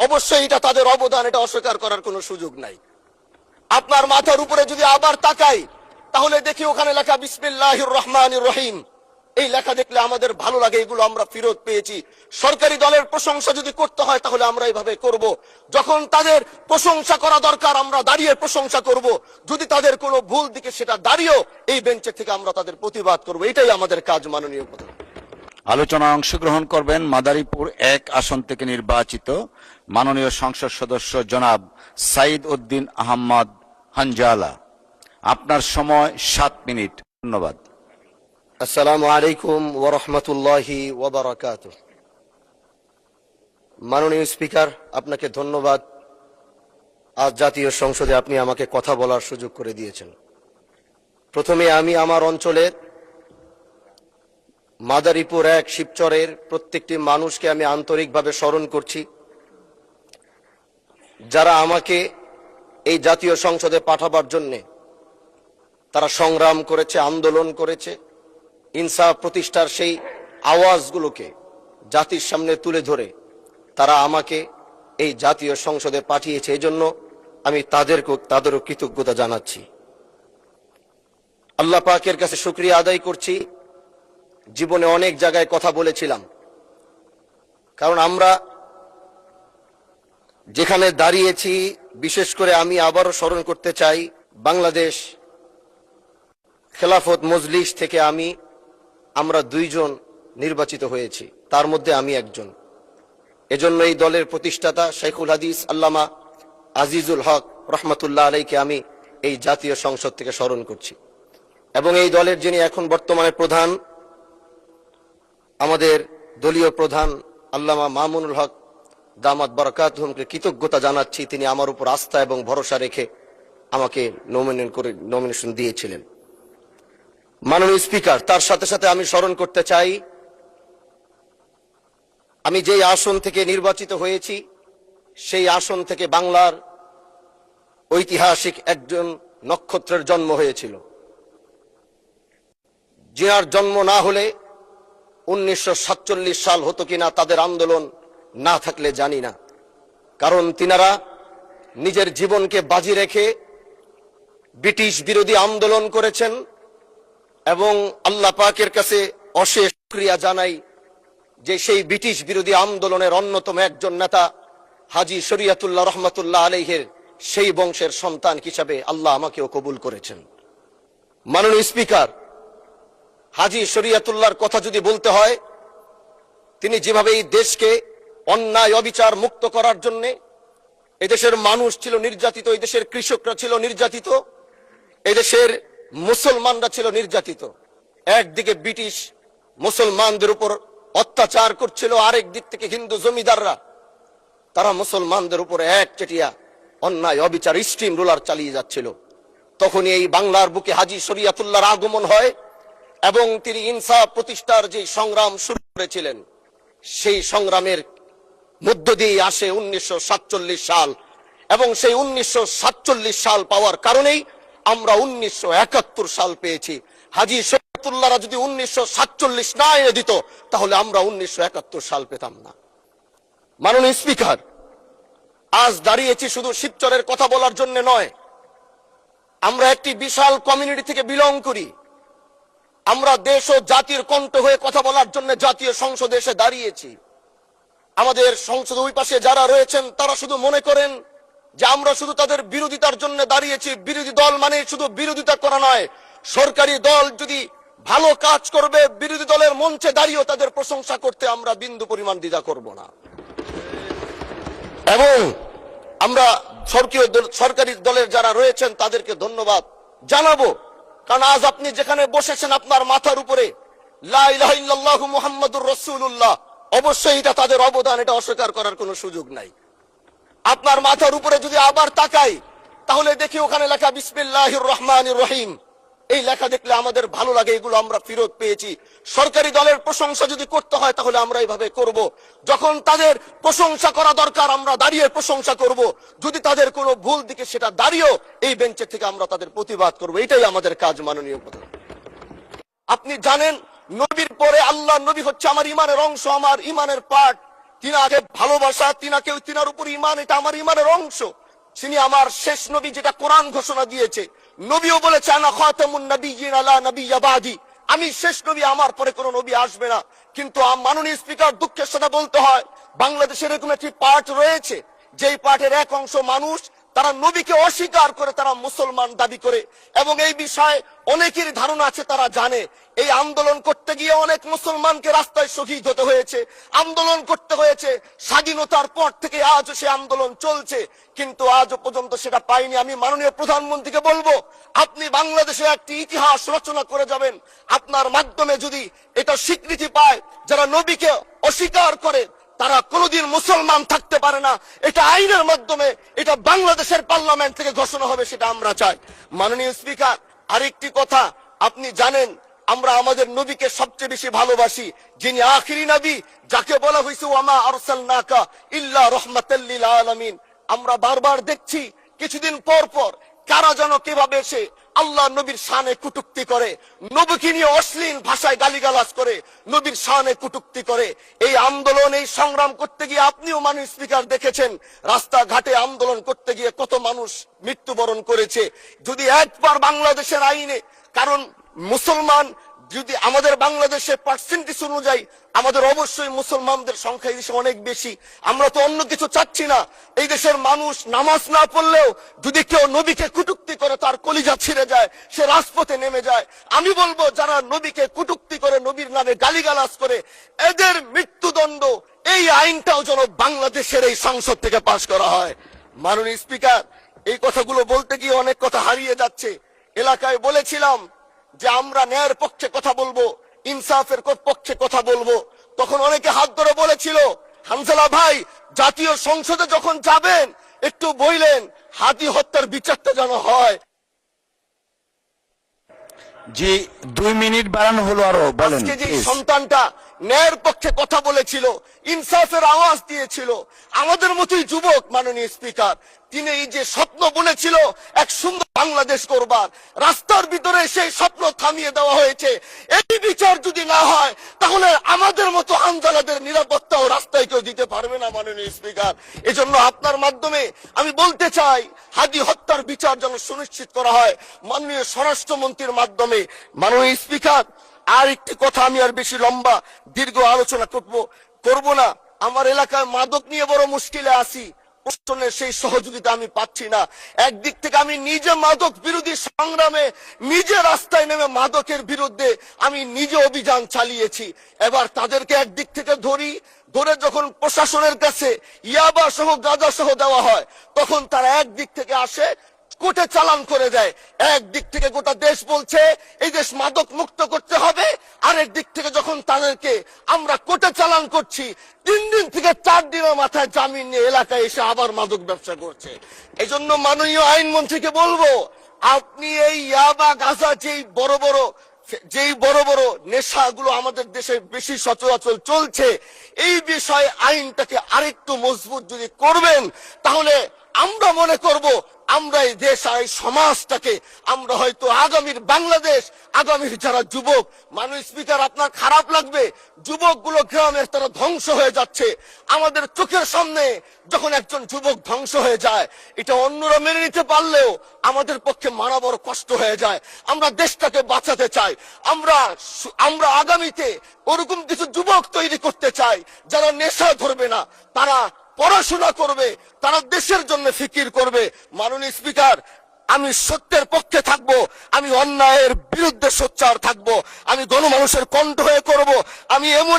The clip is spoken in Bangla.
অবশ্যই এটা তাদের অবদান, এটা অস্বীকার করার কোনো সুযোগ নাই। আপনার মাথার উপরে যদি আবার তাকাই, তাহলে দেখি ওখানে লেখা বিসমিল্লাহির রহমানির রহিম। এই লেখা দেখলে আমাদের ভালো লাগে, এগুলো আমরা ফেরত পেয়েছি। সরকারি দলের প্রশংসা যদি করতে হয় তাহলে আমরা এইভাবে করব। যখন তাদের প্রশংসা করা দরকার আমরা দাঁড়িয়ে প্রশংসা করব, যদি তাদের কোনো ভুল দিকে সেটা দাঁড়িয়েও এই বেঞ্চের থেকে আমরা তাদের প্রতিবাদ করব। এটাই আমাদের কাজ। মাননীয় প্রধান, আলোচনায় অংশগ্রহণ করবেন মাদারীপুর 1 আসন থেকে নির্বাচিত মাননীয় সংসদ সদস্য জনাব সাইদ উদ্দিন আহমদ হানজালা। আপনার সময় 7 মিনিট। ধন্যবাদ। আসসালামু আলাইকুম ওয়া রাহমাতুল্লাহি ওয়া বারাকাতুহু। মাননীয় স্পিকার, আপনাকে ধন্যবাদ। আজ জাতীয় সংসদে আপনি আমাকে কথা বলার সুযোগ করে দিয়েছেন। প্রথমে আমি আমার অঞ্চলের মাদারীপুর 1 শিবচরের প্রত্যেকটি মানুষকে আমি আন্তরিকভাবে স্মরণ করছি, যারা আমাকে এই জাতীয় সংসদে পাঠাবার জন্যে তারা সংগ্রাম করেছে, আন্দোলন করেছে, ইনসাফ প্রতিষ্ঠার সেই আওয়াজগুলোকে জাতির সামনে তুলে ধরে তারা আমাকে এই জাতীয় সংসদে পাঠিয়েছে। এই জন্য আমি তাদেরও কৃতজ্ঞতা জানাচ্ছি। আল্লাহ পাকের কাছে শুকরিয়া আদায় করছি। জীবনে অনেক জায়গায় কথা বলেছিলাম, কারণ আমরা যেখানে দাঁড়িয়েছি, বিশেষ করে আমি আবারও স্মরণ করতে চাই, বাংলাদেশ খেলাফত মজলিস থেকে আমরা 2 জন নির্বাচিত হয়েছি, তার মধ্যে আমি একজন। এজন্য এই দলের প্রতিষ্ঠাতা শেখুল হাদিস আল্লামা আজিজুল হক রহমতুল্লাহ আলাইকে আমি এই জাতীয় সংসদ থেকে স্মরণ করছি, এবং এই দলের যিনি এখন বর্তমানে প্রধান, আমাদের দলীয় প্রধান আল্লামা মামুনুল হক দামাত বারাকাতুহুমকে কৃতজ্ঞতা জানাচ্ছি। তিনি আমার উপর আস্থা এবং ভরসা রেখে আমাকে নমিনেশন দিয়েছিলেন। মাননীয় স্পিকার, তার সাথে সাথে আমি স্মরণ করতে চাই, আমি যেই আসন থেকে নির্বাচিত হয়েছি সেই আসন থেকে বাংলার ঐতিহাসিক একজন নক্ষত্রের জন্ম হয়েছিল, যার জন্ম না হলে 1947 সাল হতো কিনা, তাদের আন্দোলন না থাকলে জানি না। কারণ তিনারা নিজের জীবনকে বাজি রেখে ব্রিটিশ বিরোধী আন্দোলন করেছেন, এবং আল্লাহ পাকের কাছে অশেষ শুকরিয়া জানাই যে সেই ব্রিটিশ বিরোধী আন্দোলনের অন্যতম একজন নেতা হাজী শরীয়তুল্লাহ রহমতুল্লাহ আলাইহির সেই বংশের সন্তান হিসাবে আল্লাহ আমাকেও কবুল করেছেন। মাননীয় স্পিকার, হাজী শরীয়তুল্লাহর কথা যদি বলতে হয়, তিনি যেভাবে এই দেশকে অন্যায় অবিচার মুক্ত করার জন্য, এদেশের মানুষ ছিল নির্যাতিত, এদেশের কৃষকরা ছিল নির্যাতিত, এদেশের মুসলমানরা ছিল নির্যাতিত। একদিকে ব্রিটিশ মুসলমানদের উপর অত্যাচার করছিল, আরেক দিক থেকে হিন্দু জমিদাররা তারা মুসলমানদের উপর একচেটিয়া অন্যায় অবিচার স্ট্রিম রোলার চালিয়ে যাচ্ছিল। তখনই এই বাংলার বুকে হাজী শরীয়তুল্লাহর আগমন হয়, এবং তিনি ইনসাফ প্রতিষ্ঠার যে সংগ্রাম শুরু করেছিলেন, সেই সংগ্রামের মধ্য দিয়ে আসে 1947 সাল, এবং সেই 1947 সাল পাওয়ার কারণেই আমরা 1971 সাল পেয়েছি। হাজী শরীয়তুল্লাহরা যদি 1947 না এনে দিত, তাহলে আমরা 1971 সাল পেতাম না। মাননীয় স্পিকার, আজ দাঁড়িয়েছি শুধু শিবচরের কথা বলার জন্য নয়, আমরা একটি বিশাল কমিউনিটি থেকে বিলং করি। আমরা দেশ ও জাতির কণ্ঠ হয়ে কথা বলার জন্য জাতীয় সংসদে এসে দাঁড়িয়েছি। আমাদের সংসদে ওই পাশে যারা রয়েছেন তারা শুধু মনে করেন যে আমরা শুধু তাদের বিরোধিতার জন্য দাঁড়িয়েছি। বিরোধী দল মানে শুধু বিরোধিতা করা নয়, সরকারি দল যদি ভালো কাজ করবে, বিরোধী দলের মঞ্চে দাঁড়িয়েও তাদের প্রশংসা করতে আমরা বিন্দু পরিমাণ দ্বিধা করব না, এবং আমরা সরকারি দলের যারা রয়েছেন তাদেরকে ধন্যবাদ জানাবো। কারণ আজ আপনি যেখানে বসেছেন, আপনার মাথার উপরে লা ইলাহা ইল্লাল্লাহু মুহাম্মাদুর রাসূলুল্লাহ, অবশ্যই এটা তাদের অবদান, এটা অস্বীকার করার কোনো সুযোগ নাই। আপনার মাথার উপরে যদি আবার তাকাই, তাহলে দেখি ওখানে লেখা বিসমিল্লাহির রহমানির রহিম। এই লেখা দেখলে আমাদের ভালো লাগে, এগুলো আমরা ফেরত পেয়েছি। সরকারি দলের প্রশংসা যদি করতে হয় তাহলে আমরা এইভাবে করব। যখন তাদের প্রশংসা করা দরকার আমরা দাঁড়িয়ে প্রশংসা করব, যদি তাদের কোনো ভুল দিকে সেটা দাঁড়িয়েও এই বেঞ্চের থেকে আমরা তাদের প্রতিবাদ করব। এটাই আমাদের কাজ। মাননীয় প্রধান, আপনি জানেন নবীর পরে আল্লাহ নবী হচ্ছে আমার ইমানের অংশ, আমার ইমানের পার্ট। তিনাকে ভালোবাসা, তিনার উপর ঈমান, এটা আমার ঈমানের অংশ। তিনি আমার শেষ নবী, যেটা কোরআন ঘোষণা দিয়েছে। নবীও বলেছে আনা খাতামুন নাবিয়্যিন লা নাবিয়্যা বাদি, আমি শেষ নবী, আমার পরে কোনো নবী আসবে না। কিন্তু মাননীয় স্পিকার, দুঃখের সাথে বলতে হয়, বাংলাদেশে এরকম একটি পার্ট রয়েছে, যেই পার্টের এক অংশ মানুষ, তারা নবীকে অস্বীকার করে, তারা মুসলমান দাবি করে। এবং এই বিষয়ে অনেকের ধারণা আছে, তারা জানে এই আন্দোলন করতে গিয়ে অনেক মুসলমানকে রাস্তায় শহীদ হতে হয়েছে, আন্দোলন করতে হয়েছে। স্বাধীনতার পর থেকে আজও সে আন্দোলন চলছে, কিন্তু আজও পর্যন্ত সেটা পাইনি। আমি মাননীয় প্রধানমন্ত্রীকে বলবো, আপনি বাংলাদেশে একটি ইতিহাস রচনা করে যাবেন। আপনার মাধ্যমে যদি এটা স্বীকৃতি পায়, যারা নবীকে অস্বীকার করে তারা কোনোদিন মুসলমান থাকতে পারে না, এটা আইনের মাধ্যমে, এটা বাংলাদেশের পার্লামেন্ট থেকে ঘোষণা হবে, সেটা আমরা চাই। মাননীয় স্পিকার, আরেকটি কথা, আপনি জানেন আমরা আমাদের নবীকে সবচেয়ে বেশি ভালোবাসি, যিনি আখিরি নবী, যাকে বলা হয়েছে ওয়ামা আরসালনাকা ইল্লা রাহমাতাল লিল আলামিন। আমরা বারবার দেখছি কিছুদিন পর পর কারা যেন কিভাবে এসে আল্লাহ নবীর শানে কটূক্তি করে, নবীকে নিয়ে অশ্লীল ভাষায় গালিগালাজ করে, নবীর শানে কটূক্তি করে। এই আন্দোলন, এই সংগ্রাম করতে গিয়ে আপনিও মাননীয় স্পিকার দেখেছেন, রাস্তাঘাটে আন্দোলন করতে গিয়ে কত মানুষ মৃত্যুবরণ করেছে। যদি একবার বাংলাদেশের আইনে, কারণ মুসলমান যদি আমাদের বাংলাদেশের পার্সেন্টেজ অনুযায়ী আমাদের অবশ্যই মুসলমানদের সংখ্যা এই দেশে অনেক বেশি। আমরা তো অন্য কিছু চাচ্ছি না। এই দেশের মানুষ নামাজ না পড়লেও যদি কেউ নবীকে কটূক্তি করে, তার কলিজা ছিঁড়ে যায়, সে রাজপথে নেমে যায়। আমি বলবো, যারা নবীকে কটূক্তি করে, নবীর নামে গালিগালাজ করে, এদের মৃত্যুদণ্ড, এই আইনটাও যেন বাংলাদেশের এই সংসদ থেকে পাশ করা হয়। মাননীয় স্পিকার, এই কথাগুলো বলতে গিয়ে অনেক কথা হারিয়ে যাচ্ছে। এলাকায় বলেছিলাম যে আমরা ন্যায়ের পক্ষে কথা বলবো, ইনসাফের পক্ষে কথা বলবো। তখন অনেকে হাত ধরে বলেছিল, হামজালা ভাই, জাতীয় সংসদে যখন যাবেন একটু বইলেন হাদি হত্যার বিচারটা যেন হয়। জি, 2 মিনিট বাড়ানো হলো, আরো বলেন। আজকে যে সন্তানটা ন্যায়ের পক্ষে কথা বলেছিল, ইনসাফের আওয়াজ দিয়েছিল, আমাদের মতোই যুবক, মাননীয় স্পিকার, তিনি এই যে স্বপ্ন বুনেছিল এক সুন্দর বাংলাদেশ করবার, রাস্তার ভিতরে সেই স্বপ্ন থামিয়ে দেওয়া হয়েছে। এই বিচার যদি না হয়, তাহলে আমাদের মতো আন্দোলনের নিরাপত্তাও রাস্তায় কেউ দিতে পারবে না, মাননীয় স্পিকার। এজন্য আপনার মাধ্যমে আমি বলতে চাই, হাদি হত্যার বিচার যেন সুনিশ্চিত করা হয় মাননীয় স্বরাষ্ট্রমন্ত্রীর মাধ্যমে। মাননীয় স্পিকার, আর একটি কথা, আমি আর বেশি লম্বা দীর্ঘ আলোচনা করব না। আমার এলাকায় মাদক নিয়ে বড় মুশকিলে আছি, প্রশাসনের সেই সহযোগিতা আমি পাচ্ছি না। একদিক থেকে আমি নিজে মাদক বিরোধী সংগ্রামে নিজে রাস্তায় নেমে মাদকের বিরুদ্ধে আমি নিজে অভিযান চালিয়েছি। এবার তাদেরকে একদিক থেকে ধরে যখন প্রশাসনের কাছে ইয়াবা সহ গাঁজা সহ দেওয়া হয়, তখন তারা একদিক থেকে আসে, কোর্টে চালান করে দেয়। একদিক থেকে গোটা দেশ বলছে এই দেশ মাদক মুক্ত করতে হবে, আরেক দিক থেকে যখন তাদেরকে আমরা কোর্টে চালান করছি, 3 দিন থেকে 4 দিনের মাথায় জামিন নিয়ে এলাকায় এসে আবার মাদক ব্যবসা করছে। এই জন্য মাননীয় আইনমন্ত্রীকে বলবো, আপনি এই ইয়াবা গাঁজা যেই বড় বড় নেশাগুলো আমাদের দেশে বেশি সচরাচর চলছে, এই বিষয়ে আইনটাকে আরেকটু মজবুত যদি করবেন, তাহলে আমরা মনে করব আমরা এই দেশ আর এই সমাজটাকে আমরা হয়তো আগামীর বাংলাদেশ, আগামীর যারা যুবক, মাননীয় স্পিকার, আপনার খারাপ লাগবে, যুবকগুলো গ্রামের তারা ধ্বংস হয়ে যাচ্ছে। আমাদের চোখের সামনে যখন একজন যুবক ধ্বংস হয়ে যায়, এটা অন্যরা মেনে নিতে পারলেও আমাদের পক্ষে মানা বড় কষ্ট হয়ে যায়। আমরা দেশটাকে বাঁচাতে চাই। আমরা আগামীতে ওরকম কিছু যুবক তৈরি করতে চাই, যারা নেশা ধরবে না, তারা পড়াশোনা করবে, তারা দেশের জন্য ফিকির করবে। মাননীয় স্পিকার, আমি সত্যের পক্ষে থাকবো, আমি অন্যায়ের বিরুদ্ধে সোচ্চার থাকবো, আমি গণমানুষের কণ্ঠ হয়ে করব। আমি এমন